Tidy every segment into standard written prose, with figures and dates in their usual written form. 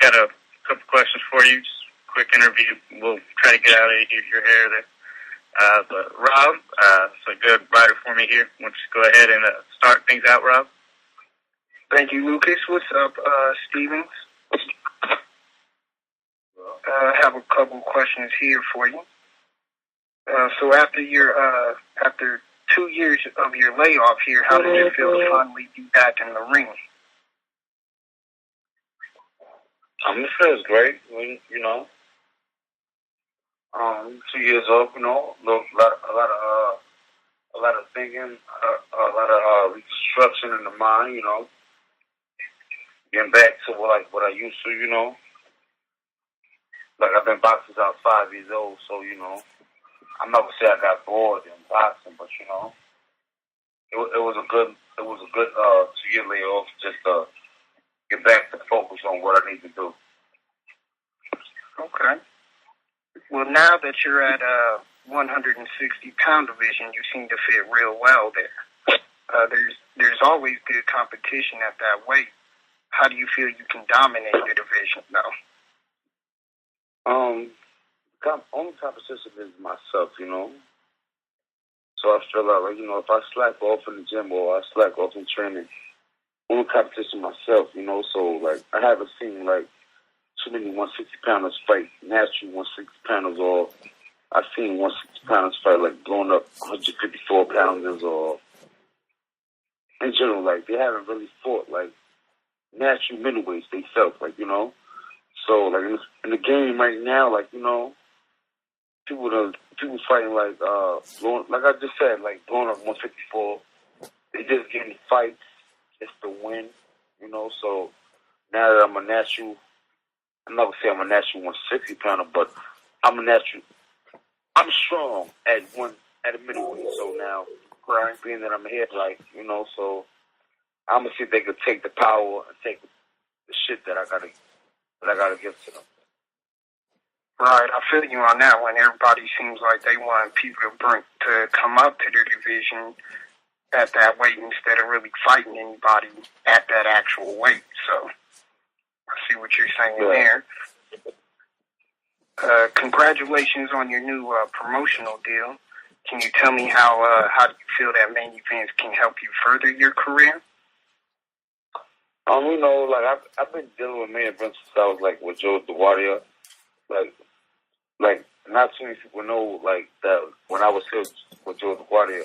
got a couple questions for you. Just a quick interview. We'll try to get out of your hair there. But Rob, it's a good writer for me here. Why don't you go ahead and start things out, Rob? Thank you, Lucas. What's up, Stevens? I have a couple questions here for you. So after 2 years of your layoff here, how did it feel to finally be back in the ring? It feels great. 2 years off, a lot of thinking, a lot of reconstruction in the mind, getting back to what I used to, Like I've been boxing since I was 5 years old, so I'm not gonna say I got bored in boxing, but it was a good 2 year layoff just to get back to focus on what I need to do. Okay. Well, now that you're at 160-pound division, you seem to fit real well there. There's always good competition at that weight. How do you feel you can dominate the division, though? Only competition is myself, So I feel like, if I slack off in the gym or I slack off in training, only competition myself, So I haven't seen too many 160-pounders fight natural 160-pounders, or I've seen 160-pounders fight going up 154 pounders, or in general, they haven't really fought natural middleweights. They felt So in the game right now, people fighting going, like I just said, going up 154. They just getting fights just to win, So now that I'm a natural, I'm not gonna say I'm a natural 160 pounder, but I'm strong at a middleweight. So now, being that I'm here, so I'm gonna see if they could take the power and take the shit that I gotta give to them. Right, I feel you on that one. Everybody seems like they want people to come up to their division at that weight instead of really fighting anybody at that actual weight. So I see what you're saying there. Congratulations on your new promotional deal. Can you tell me how do you feel that main events can help you further your career? I've been dealing with main events since I was with Joe DeWardia. Not too many people know that when I was here with Joe DeWardia,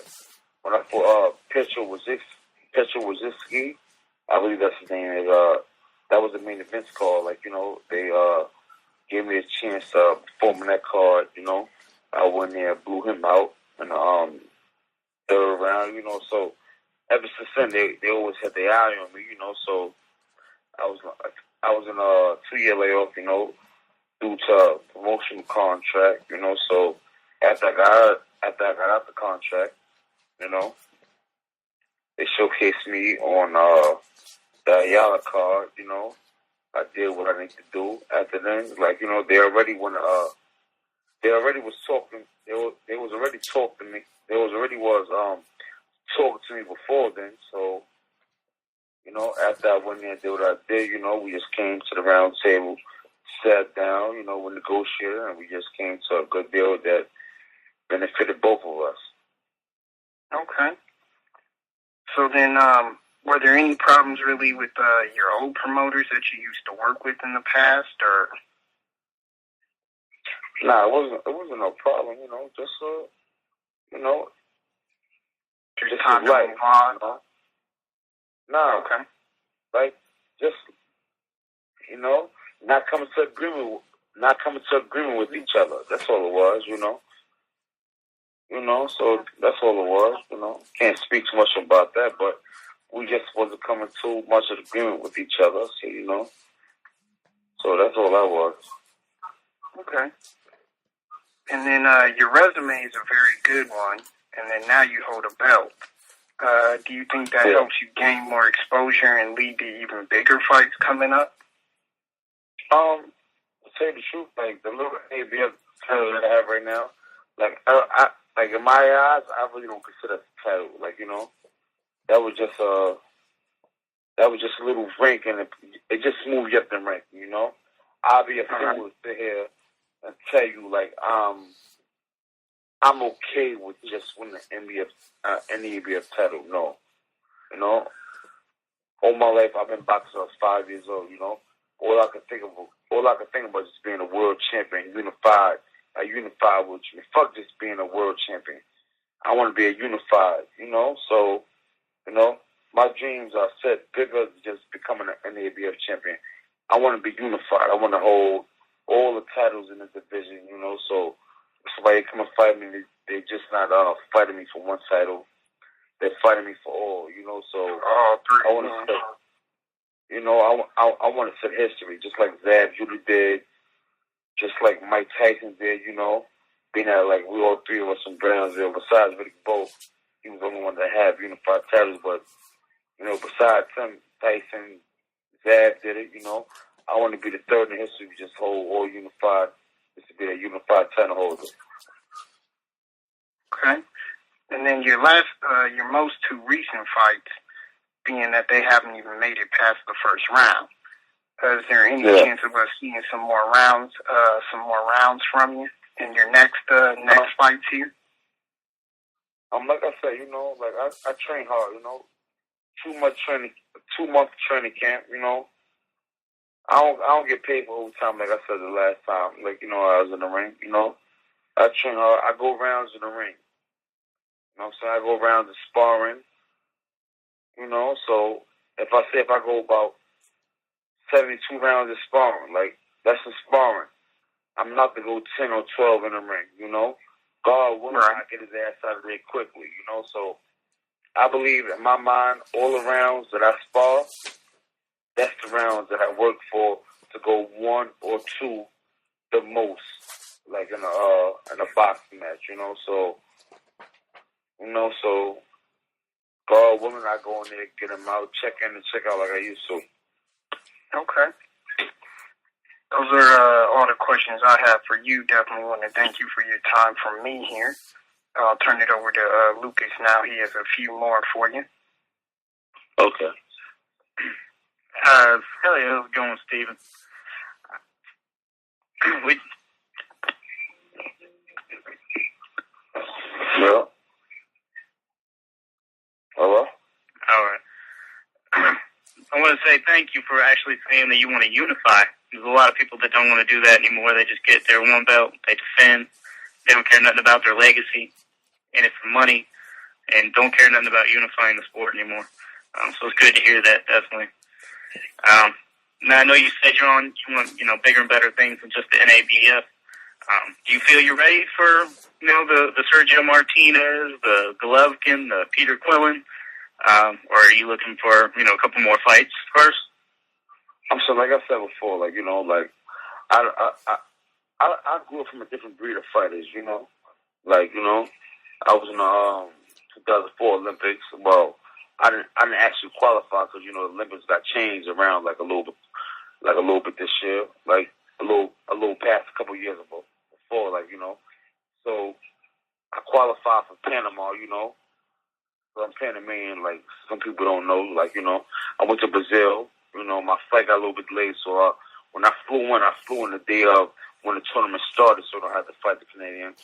when I fought Petro Wojcicki, I believe that's his name. That was the main events card. They gave me a chance to perform in that card. I went there, blew him out in the third round. So ever since then, they always had their eye on me. So I was in a 2 year layoff. Due to a promotional contract. So after I got out the contract, they showcased me on the Ayala card. I did what I need to do. After then, they already was talking. They was already talking to me. They was already talking to me before then. So after I went in and did what I did, we just came to the round table, sat down, we negotiated, and we just came to a good deal that benefited both of us. Okay. So then, were there any problems really with your old promoters that you used to work with in the past, or? Nah, it wasn't no problem. Just time to move on. Nah, okay. Just not coming to agreement with each other. That's all it was. So that's all it was. Can't speak too much about that, but we just wasn't coming to much of agreement with each other. So so that's all that was. Okay. And then your resume is a very good one, and then now you hold a belt. Do you think that helps you gain more exposure and lead to even bigger fights coming up? To tell you the truth, the little ABF title that I have right now, I in my eyes, I really don't consider it a title. That was just a little rank, and it just moved you up the rank. I'll be a fool to sit here and tell you like I'm okay with just winning the NABF title. No, you know, all my life I've been boxing since I was 5 years old. You know, all I can think about is just being a world champion, a unified world champion. Fuck just being a world champion. I want to be a unified. You know, so you know, my dreams are set bigger than just becoming an NABF champion. I want to be unified. I want to hold all the titles in the division. You know, so. Somebody come and fight me, they just not fighting me for one title. They're fighting me for all, you know. So I want to set, you know, I want to set history, just like Zab Judah did, just like Mike Tyson did, you know. Being that like we all three of us from Brownsville, besides Riddick Bowe, he was the only one that had unified titles. But you know, besides him, Tyson, Zab did it, you know. I want to be the third in history to just hold all unified. This to be a unified title holder. Okay. And then your most two recent fights, being that they haven't even made it past the first round. Is there any chance of us seeing some more rounds from you in your next fights here? Like I said, you know, like I train hard, you know. 2-month training camp, you know. I don't get paid for overtime like I said the last time. Like, you know, I was in the ring, you know. I train hard. I go rounds in the ring. You know what I'm saying? I go rounds of sparring. You know, so if I go about 72 rounds of sparring, like, that's in sparring. I'm not to go 10 or 12 in the ring, you know. God willing, I get his ass out of there quickly, you know. So I believe in my mind, all the rounds that I spar, that's the rounds that I work for to go 1 or 2 the most, like in a boxing match, you know. So, God willing, I go in there, get them out, check in and check out like I used to. Okay. Those are all the questions I have for you. Definitely want to thank you for your time from me here. I'll turn it over to Lucas now. He has a few more for you. Okay. Hell yeah, how's it going, Steven? Yeah. Hello? All right. I want to say thank you for actually saying that you want to unify. There's a lot of people that don't want to do that anymore. They just get their one belt, they defend, they don't care nothing about their legacy, in it for money, and don't care nothing about unifying the sport anymore. So it's good to hear that, definitely. Now I know you said you want, bigger and better things than just the NABF. Do you feel you're ready for, the Sergio Martinez, the Golovkin, the Peter Quillen? Or are you looking for, a couple more fights first? So like I said before, like, I grew up from a different breed of fighters, Like, I was in the 2004 Olympics. Well, I didn't actually qualify because, the Olympics got changed around like a little bit this year, like a little past a couple years ago before, So I qualified for Panama, So I'm saying to me, like some people don't know, I went to Brazil. My flight got a little bit delayed, so when I flew in the day of when the tournament started, so I don't have to fight the Canadian.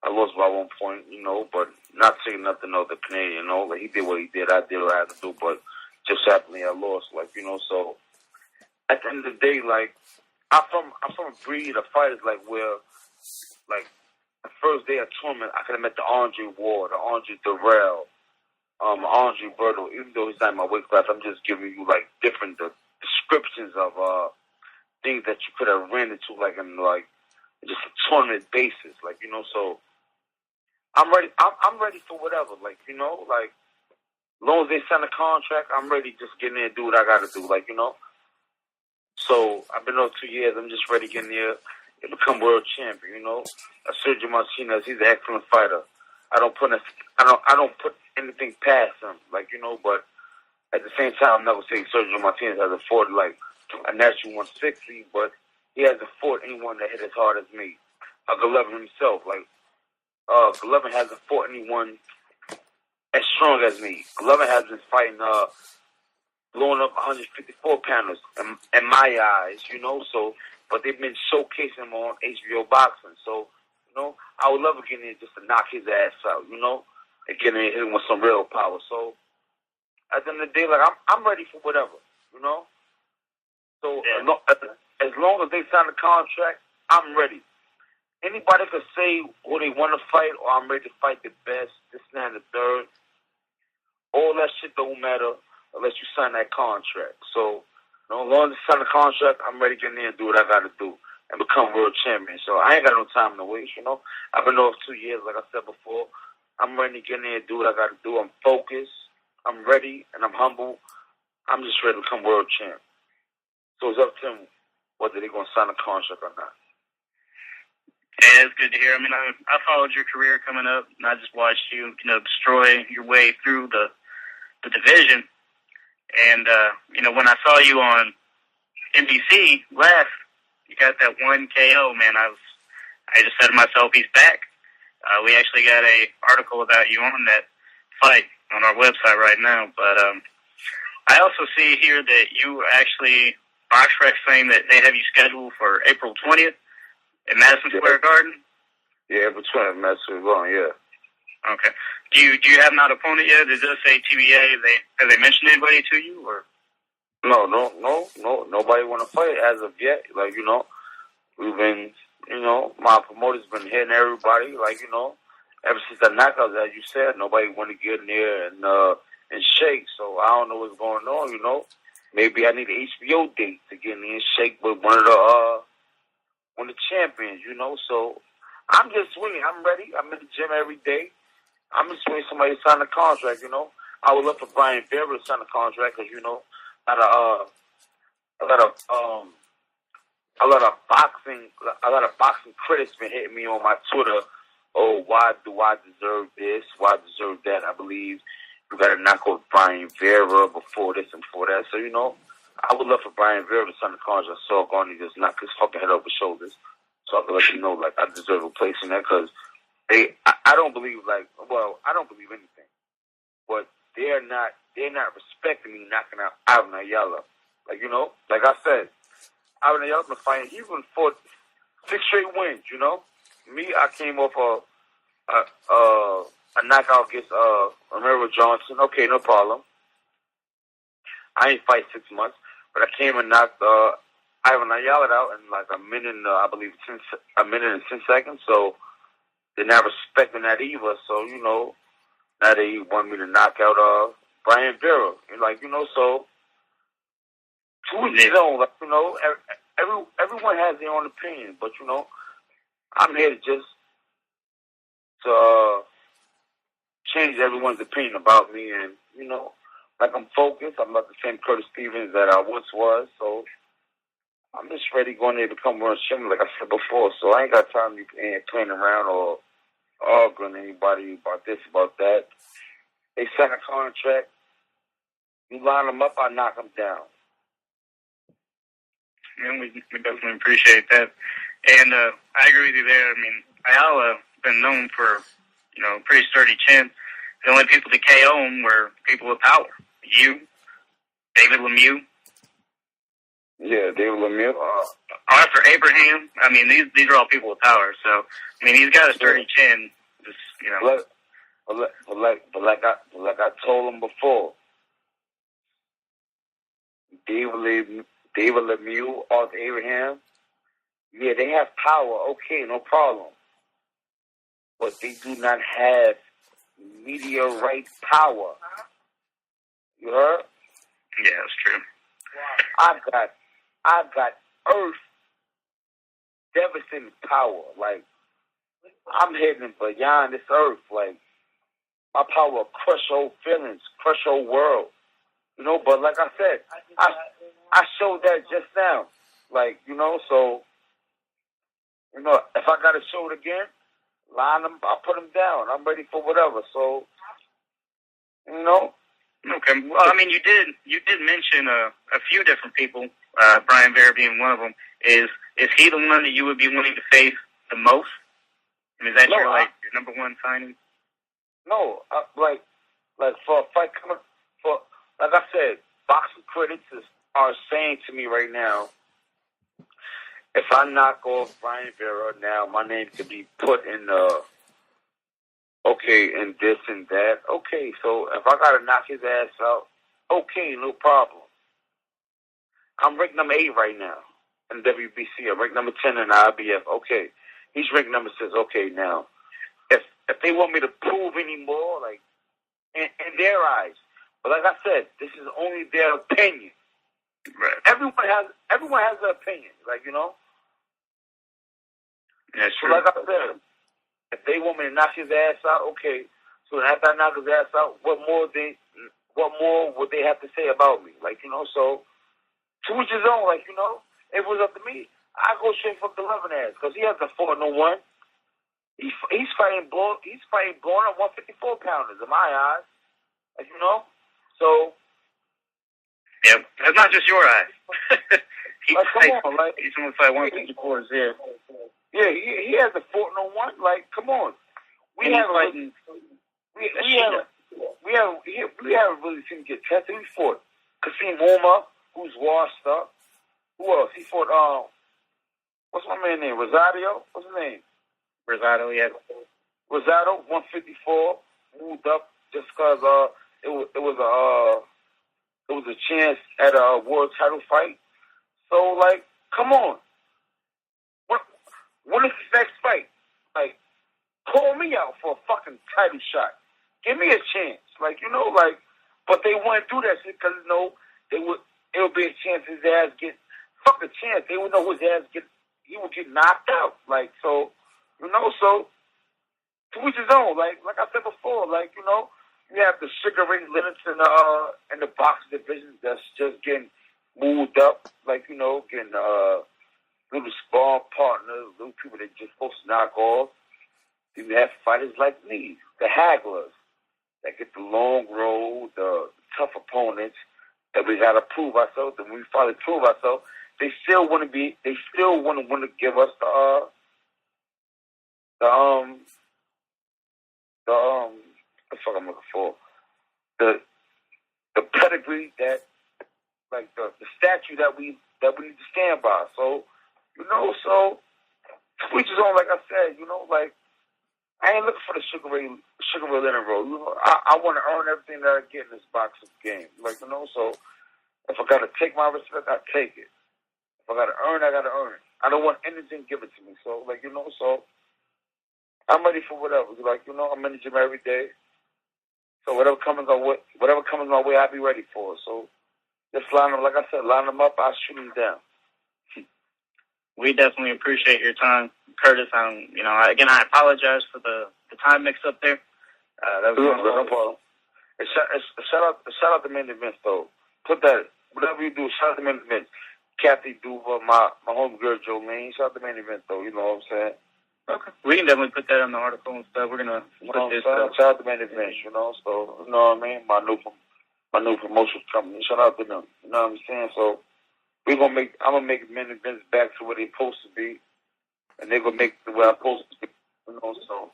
I lost by 1 point, but not saying nothing of the Canadian, Like he did what he did, I did what I had to do, but just happened I lost, So at the end of the day, I'm from a breed of fighters, where, the first day of tournament, I could have met the Andre Ward, the Andre Durrell, Andre Berto. Even though he's not in my weight class, I'm just giving you different descriptions of things that you could have ran into in just a tournament basis, So I'm ready. I'm ready for whatever, as long as they sign a contract, I'm ready to just get in there and do what I got to do, So I've been there 2 years. I'm just ready to get in there and become world champion. Sergio Martinez, he's an excellent fighter. I don't put anything past him, But at the same time, I'm not gonna say Sergio Martinez has fought a natural 160, but he hasn't fought anyone that hit as hard as me. Golovin himself, Golovin hasn't fought anyone as strong as me. Golovin has been fighting blowing up 154 panels in my eyes, you know. So, but they've been showcasing him on HBO Boxing. So, you know, I would love to get in there just to knock his ass out, you know, and get in there hit him with some real power. So, at the end of the day, like I'm ready for whatever, you know. So as long as they sign the contract, I'm ready. Anybody could say who they want to fight, or I'm ready to fight the best, this, and that, and the third. All that shit don't matter unless you sign that contract. So, you know, as long as you sign the contract, I'm ready to get in there and do what I got to do and become world champion. So I ain't got no time to waste, you know. I've been off 2 years, like I said before. I'm ready to get in there and do what I got to do. I'm focused, I'm ready, and I'm humble. I'm just ready to become world champ. So it's up to them whether they're going to sign a contract or not. Yeah, it's good to hear. I mean, I followed your career coming up, and I just watched you, you know, destroy your way through the division. And, you know, when I saw you on NBC last, you got that one KO, man. I just said to myself, he's back. We actually got a article about you on that fight on our website right now. But I also see here that you actually, BoxRec saying that they have you scheduled for April 20th. At Madison Square Garden? Yeah, between Madison Square Garden, yeah. Okay. Do you have an opponent yet? Does it say TBA? Have they mentioned anybody to you, or? No. Nobody want to fight as of yet. Like, you know, we've been, you know, my promoter's been hitting everybody. Like, you know, ever since the knockouts, as you said, nobody want to get in there and shake. So I don't know what's going on. You know, maybe I need an HBO date to get in there and shake with one of the champions, you know. So I'm just waiting. I'm ready. I'm in the gym every day. I'm just waiting for somebody to sign a contract, you know. I would love for Brian Vera to sign a contract because, you know, a lot of boxing critics been hitting me on my Twitter. Oh, why do I deserve this? Why deserve that? I believe you got to knock out Brian Vera before this and before that. So, you know, I would love for Brian Vera to sign the contract so Garni just knock his fucking head over his shoulders. So I can let you know, like, I deserve a place in there because I don't believe, like, well, I don't believe anything. But they're not respecting me knocking out Ivan Ayala. Like, you know, like I said, Ivan Ayala been fighting. He even fought 6 straight wins, you know. Me, I came off a knockout against Romero Johnson. Okay, no problem. I ain't fight 6 months, but I came and knocked Ivan Ayala out in like a minute, I believe, a minute and 10 seconds. So they're not respecting that either. So, you know, now they want me to knock out Brian Vera. Like, you know, so to each his own. Like, you know, everyone has their own opinion, but you know, I'm here to just change everyone's opinion about me, and you know, like I'm focused. I'm not the same Curtis Stevens that I once was, so I'm just ready going there to become world champion, like I said before. So I ain't got time to be playing around or arguing anybody about this, about that. They sign a contract. You line them up, I knock them down. And we definitely appreciate that. And I agree with you there. I mean, Ayala been known for, you know, pretty sturdy chin. The only people to KO him were people with power. You, David Lemieux. Yeah, David Lemieux. Arthur Abraham. I mean, these are all people with power. So, I mean, he's got a sturdy chin. Just, you know. But like I told him before, David Lemieux, Arthur Abraham, yeah, they have power. Okay, no problem. But they do not have meteorite power. You heard? Yeah, that's true. I got Earth devastating power. Like, I'm heading beyond this Earth. Like, my power will crush whole feelings, crush whole world. You know, but like I said, I showed that just now. Like, you know, so, you know, if I got to show it again, line them, I'll put them down. I'm ready for whatever. So, you know. Okay. Well, I mean, you did mention a few different people, Brian Vera being one of them. Is he the one that you would be wanting to face the most? And is that your number one signing? No, like for a fight coming, like I said, boxing critics are saying to me right now, if I knock off Brian Vera now, my name could be put in in this and that. Okay, so if I gotta knock his ass out, okay, no problem. I'm ranked number 8 right now in WBC. I'm ranked number 10 in IBF. Okay, he's ranked number 6. Okay, now if they want me to prove any more, like in their eyes, but like I said, this is only their opinion. Right. Everyone has an opinion, like, you know. Yeah, So sure. like I said, if they want me to knock his ass out, okay. So after I knock his ass out, what more would they have to say about me? Like, you know, so to each his own, like, you know, if it was up to me, I go straight for Golovin ass because he has the 4-1. He's fighting blown up 154 pounders in my eyes. Like, you know, so yeah, that's not just your eyes. He's come on, like he's only fight 154s. Yeah. Yeah, he has a 4-1. Like, come on, we haven't really seen him get tested. He fought Kasim Homa, who's washed up. Who else? He fought what's my man's name? Rosario. What's his name? Rosado, yeah. Rosado, 154, moved up just because it was a chance at a world title fight. So, like, come on. When is the next fight? Like, call me out for a fucking title shot. Give me a chance. Like, you know, like, but they wouldn't do that shit because, you know, it would be a chance his ass get, fuck a chance. They would know his ass he would get knocked out. Like, so, you know, so, to each his own. Like I said before, like, you know, you have the Sugar Ray Leonard in the boxing division that's just getting moved up. Like, you know, getting, little sparring partners, little people that just supposed to knock off. You have fighters like me, the hagglers, that get the long road, the tough opponents, that we gotta prove ourselves. And when we finally prove ourselves, they still want to give us what the fuck I'm looking for? The pedigree that, like the statue that we need to stand by. So, you know, so each his own. Like I said, you know, like I ain't looking for the Sugar Ray Leonard road. You know, I want to earn everything that I get in this boxing game. Like, you know, so if I gotta take my respect, I take it. If I gotta earn, I gotta earn it. I don't want anything given to me. So, like, you know, so I'm ready for whatever. Like, you know, I'm in the gym every day. So whatever comes my way, I'll be ready for it. So just line them, like I said, line them up. I'll shoot them down. We definitely appreciate your time, Curtis. Again, I apologize for the time mix up there. That was no problem. Shout out to Main Events though. Put that, whatever you do, shout out to Main Events. Kathy Duva, my homegirl Jolene. Shout out to Main Event though. You know what I'm saying? Okay. We can definitely put that on the article and stuff. We're gonna put this. Shout out to Main Events. You know, so you know what I mean. My new promotion company. Shout out to them. You know what I'm saying? So I'm gonna make Main Events back to where they supposed to be, and they're gonna make it where I'm supposed to be. You know, so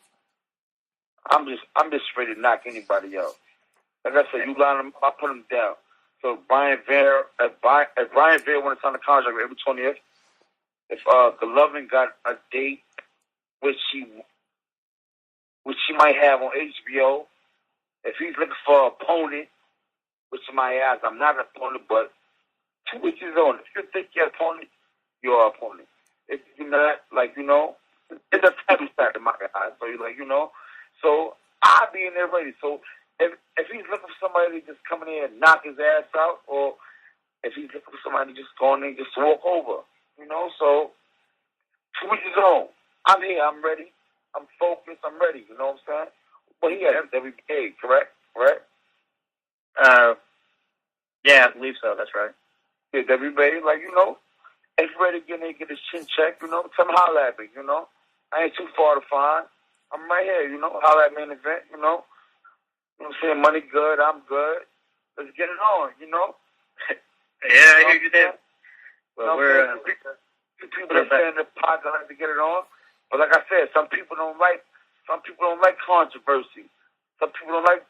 I'm just ready to knock anybody out. Like I said, you line them, I put them down. So Brian Vera, if Brian Vera want to sign a contract April 20th, if Golovin got a date which she might have on HBO, if he's looking for an opponent, which in my eyes I'm not an opponent, but to each his own. If you think you're an opponent, you're an opponent. If you're not, like, you know, it's a title shot in my eyes. So you're like, you know, so I'll be in there ready. So if he's looking for somebody to just come in here and knock his ass out, or if he's looking for somebody to just go in there and just walk over, you know, so to each his own. I'm here, I'm ready, I'm focused, I'm ready, you know what I'm saying? Well, he has WBA, correct? Right? Yeah, I believe so, that's right. Yeah, WBA, like, you know, if you're ready to get in there, get his chin checked, you know, come holler at me, you know? I ain't too far to find. I'm right here, you know, holler at Main Event, you know? You know what I'm saying? Money good, I'm good. Let's get it on, you know? Yeah, I hear you there. Well, we're... people that stay in the pocket like to get it on. But like I said, some people don't like controversy. Some people like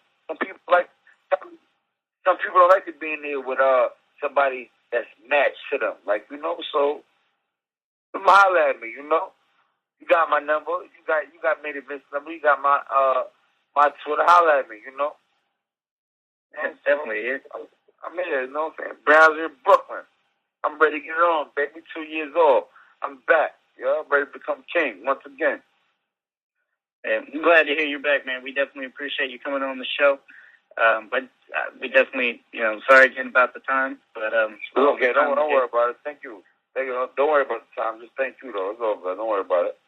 some people don't like to be in there with somebody that's matched to them. Like, you know, so come holler at me, you know. You got my number, you got Made Vince number, you got my Twitter, holler at me, you know. That's definitely it. I'm here, you know what I'm saying? Brownsville, Brooklyn. I'm ready to get it on, baby. 2 years old. I'm back. Yeah, I'm ready to become king once again. And I'm glad to hear you're back, man. We definitely appreciate you coming on the show. But we definitely, you know, sorry again about the time. But okay, don't worry about it. Thank you. Don't worry about the time. Just thank you, though. It's over. Don't worry about it.